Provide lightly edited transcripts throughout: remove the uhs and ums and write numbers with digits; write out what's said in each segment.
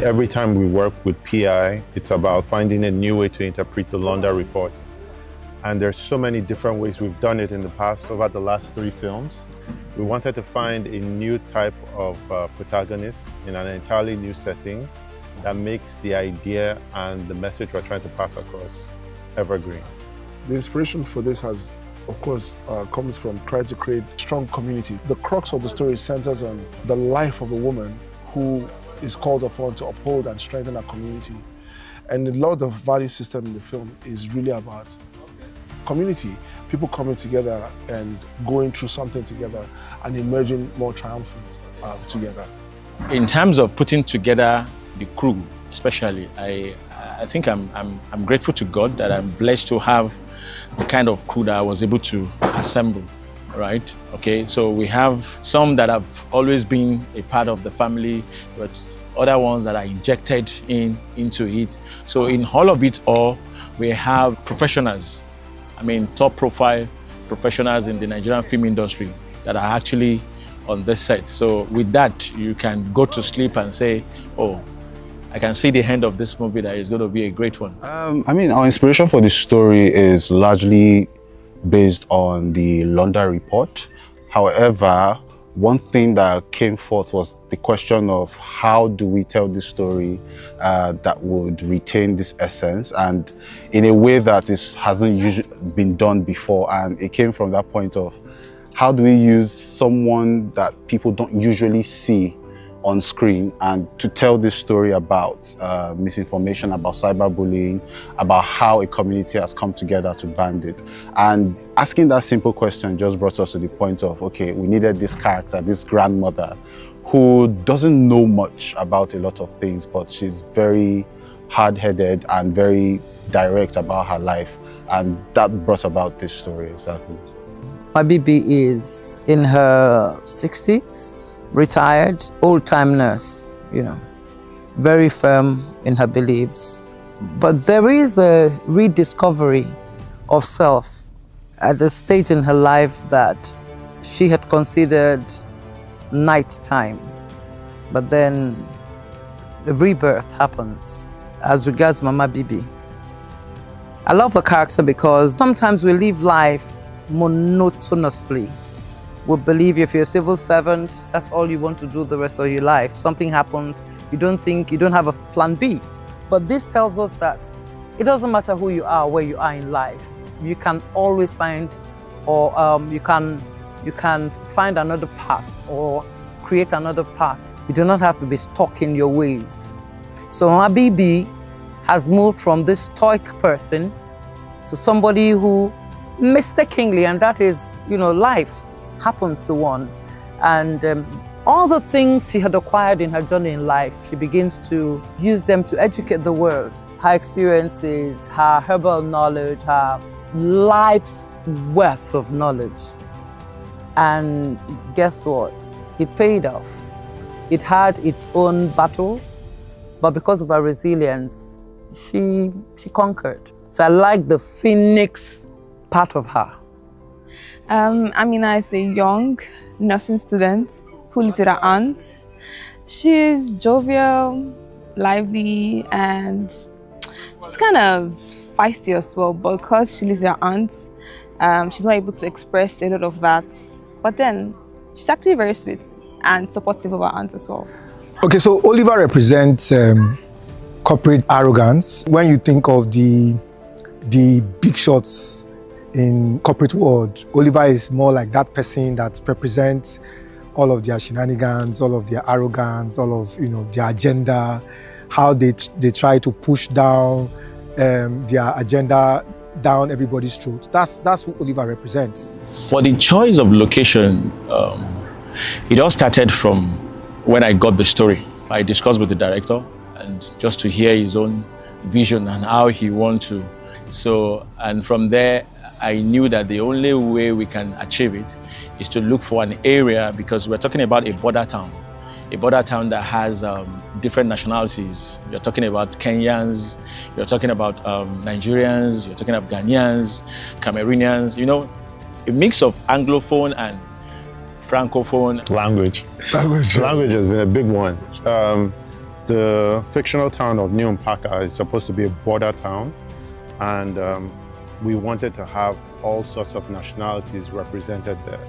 every time we work with PI, it's about finding a new way to interpret the Londa reports. And there's so many different ways we've done it in the past over the last 3 films. We wanted to find a new type of protagonist in an entirely new setting that makes the idea and the message we're trying to pass across evergreen. The inspiration for this has, of course, comes from trying to create strong community. The crux of the story centers on the life of a woman who is called upon to uphold and strengthen our community. And a lot of the value system in the film is really about community, people coming together and going through something together and emerging more triumphant together. In terms of putting together the crew, especially, I think I'm grateful to God that I'm blessed to have the kind of crew that I was able to assemble, right? Okay, so we have some that have always been a part of the family, but other ones that are injected into it. So in all of it all, we have professionals, top profile professionals in the Nigerian film industry that are actually on this set. So with that, you can go to sleep and say, oh, I can see the end of this movie that is going to be a great one. Our inspiration for this story is largely based on the Londa report. However, one thing that came forth was the question of how do we tell this story that would retain this essence and in a way that this hasn't usually been done before. And it came from that point of how do we use someone that people don't usually see on screen and to tell this story about misinformation, about cyberbullying, about how a community has come together to band it. And asking that simple question just brought us to the point of, okay, we needed this character, this grandmother, who doesn't know much about a lot of things, but she's very hard-headed and very direct about her life. And that brought about this story, exactly. Mabibi is in her 60s. Retired, old-time nurse, very firm in her beliefs. But there is a rediscovery of self at a stage in her life that she had considered nighttime. But then the rebirth happens as regards Mama Bibi. I love the character because sometimes we live life monotonously. We believe if you're a civil servant, that's all you want to do the rest of your life. Something happens, you don't have a plan B. But this tells us that it doesn't matter who you are, where you are in life. You can always find, or you can find another path or create another path. You do not have to be stuck in your ways. So Mama Bibi has moved from this stoic person to somebody who mistakenly, and that is, life happens to one. And all the things she had acquired in her journey in life, she begins to use them to educate the world. Her experiences, her herbal knowledge, her life's worth of knowledge. And guess what? It paid off. It had its own battles, but because of her resilience, she conquered. So I like the phoenix part of her. Amina is a young nursing student who lives with her aunt. She's jovial, lively, and she's kind of feisty as well, but because she lives with her aunt, she's not able to express a lot of that. But then, she's actually very sweet and supportive of her aunt as well. Okay, so Oliver represents corporate arrogance. When you think of the big shots in corporate world, Oliver is more like that person that represents all of their shenanigans, all of their arrogance, all of their agenda, how they try to push down their agenda down everybody's throat. That's what Oliver represents. For the choice of location, it all started from when I got the story. I discussed with the director and just to hear his own vision and how he wants to. So, and from there, I knew that the only way we can achieve it is to look for an area, because we're talking about a border town that has different nationalities. You're talking about Kenyans, you're talking about Nigerians, you're talking about Ghanaians, Cameroonians, a mix of Anglophone and Francophone. Language has been a big one. The fictional town of New Mpaka is supposed to be a border town, and we wanted to have all sorts of nationalities represented there.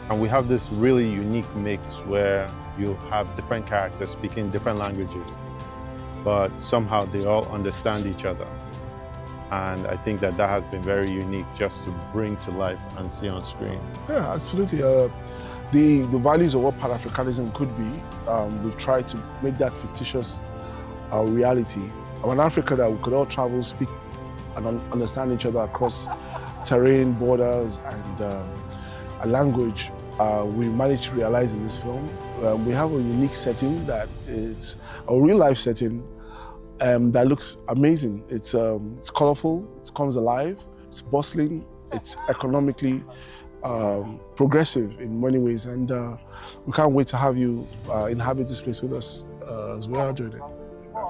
And we have this really unique mix where you have different characters speaking different languages, but somehow they all understand each other. And I think that has been very unique just to bring to life and see on screen. Yeah, absolutely. The values of what Pan-Africanism could be, we've tried to make that fictitious reality. An Africa that we could all travel, speak, and understand each other across terrain, borders, and a language. We managed to realize in this film. We have a unique setting that is a real-life setting that looks amazing. It's colorful, it comes alive, it's bustling, it's economically progressive in many ways, and we can't wait to have you inhabit this place with us as we are doing it.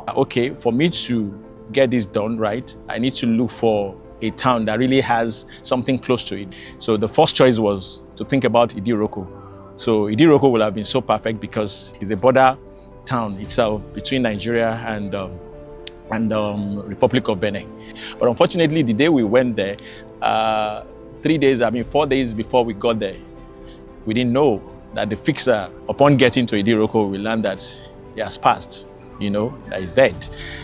Okay, for me to get this done right, I need to look for a town that really has something close to it. So the first choice was to think about Idiroko. So Idiroko will have been so perfect because it's a border town itself between Nigeria and Republic of Benin. But unfortunately, the day we went there, 4 days before we got there, we didn't know that the fixer, upon getting to Idiroko, we learned that he has passed, that he's dead.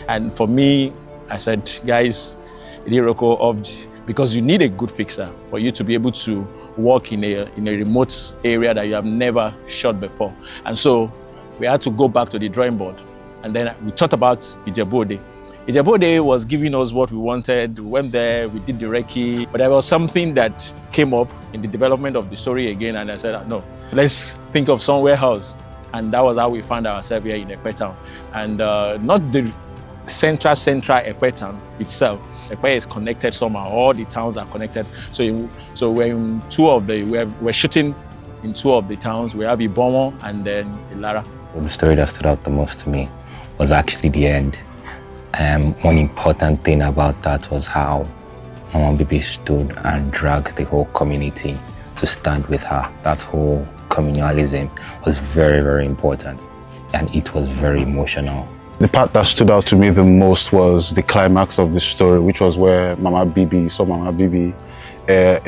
And for me, I said, guys, Idiroko, because you need a good fixer for you to be able to work in a remote area that you have never shot before. And so we had to go back to the drawing board. And then we thought about Ijebu-Ode. Ijebu-Ode was giving us what we wanted. We went there, we did the recce, but there was something that came up in the development of the story again, and I said, no, let's think of somewhere else. And that was how we found ourselves here in Ekpe town. And not the central Ekpe town itself. Ekpe is connected somehow, all the towns are connected. So we're shooting in 2 of the towns. We have Ibomo and then Ilara. The story that stood out the most to me was actually the end. One important thing about that was how Mama Bibi stood and dragged the whole community to stand with her. That whole communalism was very, very important, and it was very emotional. The part that stood out to me the most was the climax of the story, which was where Mama Bibi in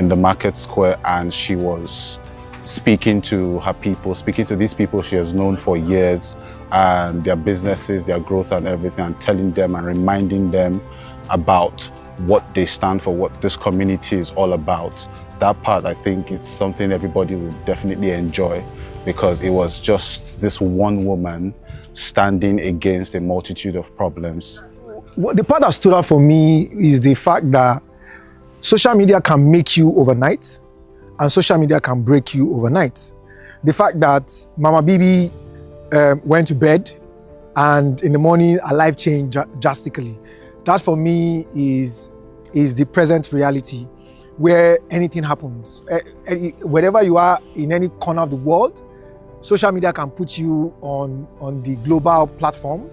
the market square, and she was speaking to her people, speaking to these people she has known for years, and their businesses, their growth and everything, and telling them and reminding them about what they stand for, what this community is all about. That part, I think, is something everybody will definitely enjoy, because it was just this one woman standing against a multitude of problems. The part that stood out for me is the fact that social media can make you overnight, and social media can break you overnight. The fact that Mama Bibi went to bed, and in the morning her life changed drastically. That for me is the present reality, where anything happens. Wherever you are in any corner of the world, social media can put you on the global platform,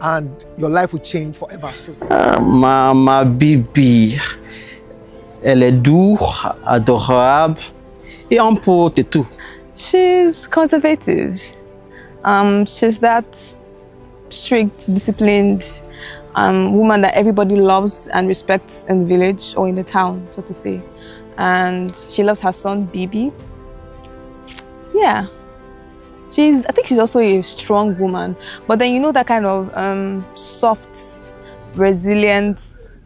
and your life will change forever. Mama Bibi, elle est douce, adorable, et un peu de tout. She's conservative. She's that strict, disciplined woman that everybody loves and respects in the village or in the town, so to say. And she loves her son, Bibi. Yeah. I think she's also a strong woman. But then that kind of soft, resilient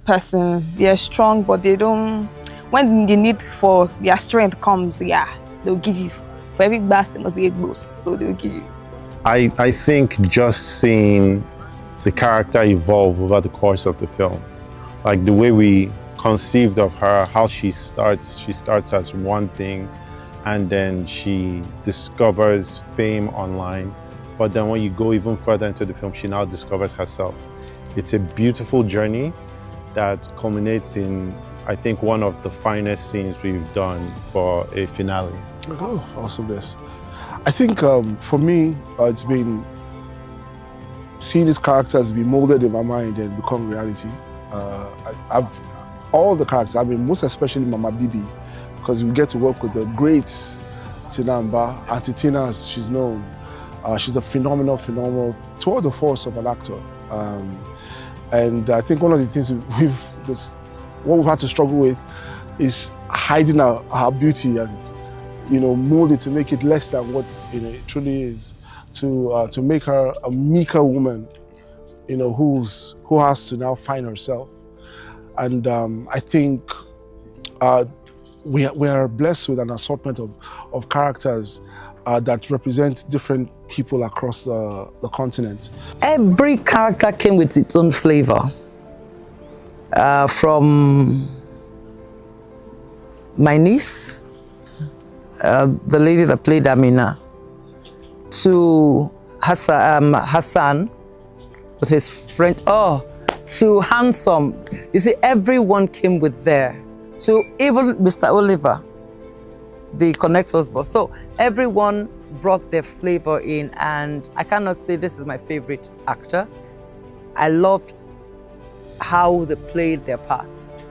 person. They're strong, but they don't... When the need for their strength comes, they'll give you. For every bass, there must be a boss, so they'll give you. I think just seeing the character evolve over the course of the film, like the way we conceived of her, how she starts as one thing, and then she discovers fame online. But then when you go even further into the film, she now discovers herself. It's a beautiful journey that culminates in, I think, one of the finest scenes we've done for a finale. Oh, awesomeness. I think for me, it's been seeing these characters be molded in my mind and become reality. All the characters, most especially Mama Bibi, because we get to work with the greats, Tina Mba, Auntie Tina as she's known, She's a phenomenal tour de force of an actor. And I think one of the things what we've had to struggle with is hiding our beauty and, mold it to make it less than what it truly is. To make her a meeker woman, who has to now find herself. And I think we are blessed with an assortment of characters that represent different people across the continent. Every character came with its own flavor. From my niece, the lady that played Amina, to Hassan with his friend, to Handsome. You see, everyone came with there. To even Mr. Oliver, the Connect husband. So everyone brought their flavor in, and I cannot say this is my favorite actor. I loved how they played their parts.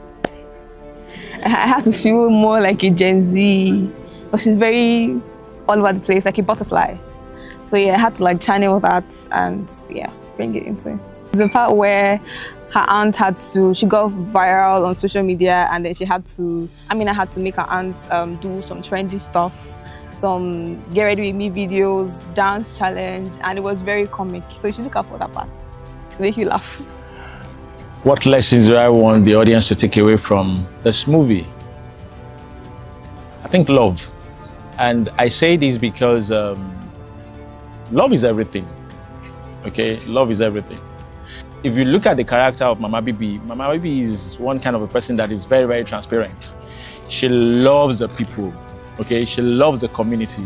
I had to feel more like a Gen Z, but she's very all over the place, like a butterfly. So yeah, I had to channel that and bring it into it. The part where her aunt she got viral on social media, and then I had to make her aunt do some trendy stuff, some get ready with me videos, dance challenge, and it was very comic. So you should look out for that part to make you laugh. What lessons do I want the audience to take away from this movie? I think love. And I say this because love is everything. Okay, love is everything. If you look at the character of Mama Bibi is one kind of a person that is very, very transparent. She loves the people, okay? She loves the community.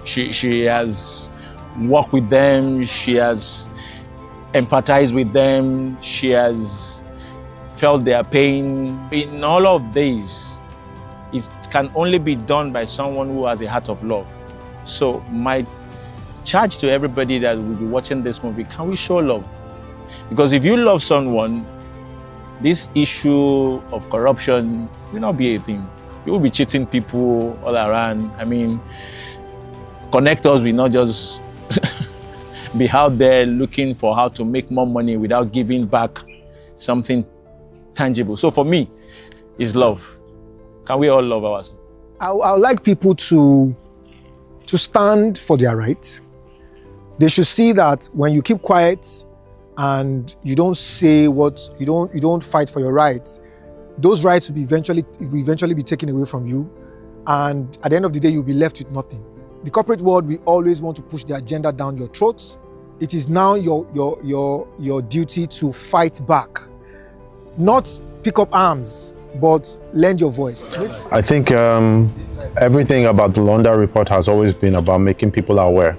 She has worked with them, she has empathized with them, she has felt their pain. In all of this, it can only be done by someone who has a heart of love. So my charge to everybody that will be watching this movie, can we show love? Because if you love someone, this issue of corruption will not be a thing. You will be cheating people all around. I mean, connectors will not just be out there looking for how to make more money without giving back something tangible. So for me, it's love. Can we all love ourselves? I would like people to stand for their rights. They should see that when you keep quiet and you don't say you don't fight for your rights, those rights will eventually be taken away from you, and at the end of the day you'll be left with nothing. The corporate world will always want to push their agenda down your throats. It is now your duty to fight back, not pick up arms, but lend your voice. I think everything about the Londa Report has always been about making people aware.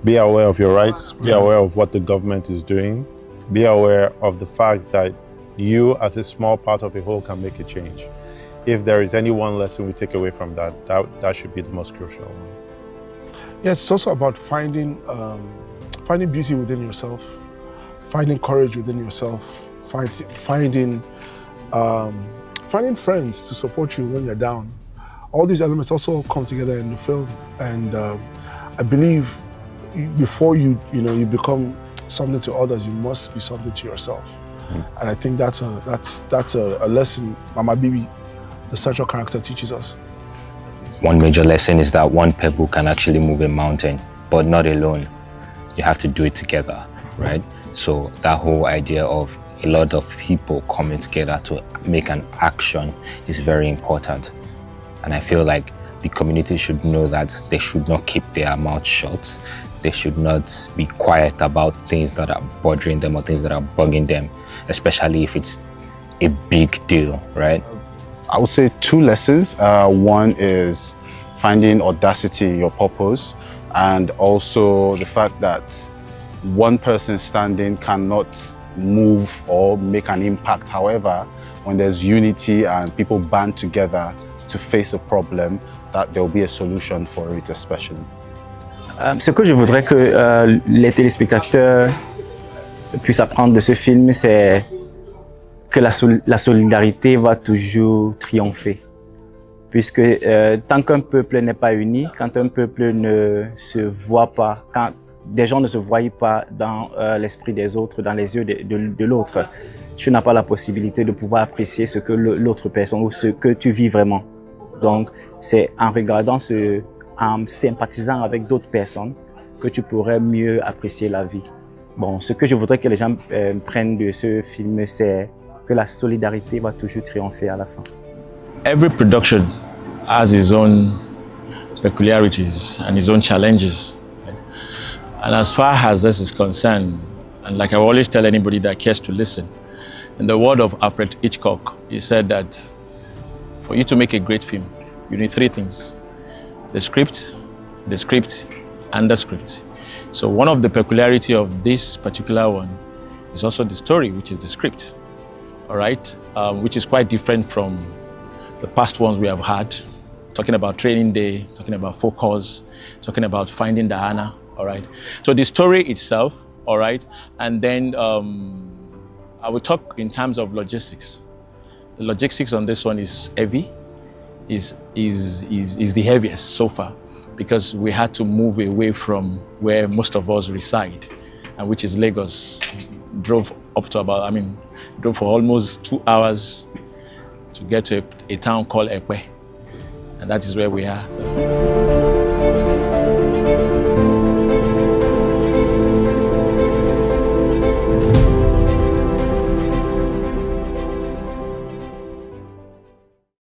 Be aware of your rights, be aware of what the government is doing, be aware of the fact that you as a small part of a whole can make a change. If there is any one lesson we take away from that should be the most crucial one. Yes, it's also about finding beauty within yourself, finding courage within yourself, finding friends to support you when you're down. All these elements also come together in the film, and I believe before you become something to others, you must be something to yourself. And I think that's a lesson Mama Bibi, the central character, teaches us. One major lesson is that one pebble can actually move a mountain, but not alone. You have to do it together, right? So that whole idea of a lot of people coming together to make an action is very important. And I feel like the community should know that they should not keep their mouth shut. They should not be quiet about things that are bothering them or things that are bugging them, especially if it's a big deal, right? I would say two lessons. One is finding audacity in your purpose, and also the fact that one person standing cannot move or make an impact. However, when there's unity and people band together to face a problem, that there will be a solution for it, especially. Ce que je voudrais que les téléspectateurs puissent apprendre de ce film, c'est que la solidarité va toujours triompher. puisque tant qu'un peuple n'est pas uni, quand un peuple ne se voit pas, quand des gens ne se voient pas dans l'esprit des autres, dans les yeux de l'autre, tu n'as pas la possibilité de pouvoir apprécier ce que l'autre personne ou ce que tu vis vraiment. Donc, c'est en regardant en sympathisant avec d'autres personnes que tu pourrais mieux apprécier la vie. Bon, ce que je voudrais que les gens prennent de ce film, c'est que la solidarité va toujours triompher à la fin. Every production has its own peculiarities and its own challenges. Right? And as far as this is concerned, and like I always tell anybody that cares to listen, in the word of Alfred Hitchcock, he said that for you to make a great film, you need three things: the script, and the script. So one of the peculiarity of this particular one is also the story, which is the script, all right, which is quite different from the past ones we have had, talking about Training Day, talking about Focus, talking about Finding Diana, all right. So the story itself, all right, and then I will talk in terms of logistics. The logistics on this one is heavy, is the heaviest so far, because we had to move away from where most of us reside, and which is Lagos. Drove for almost 2 hours to get to a town called Ekpe, and that is where we are. So.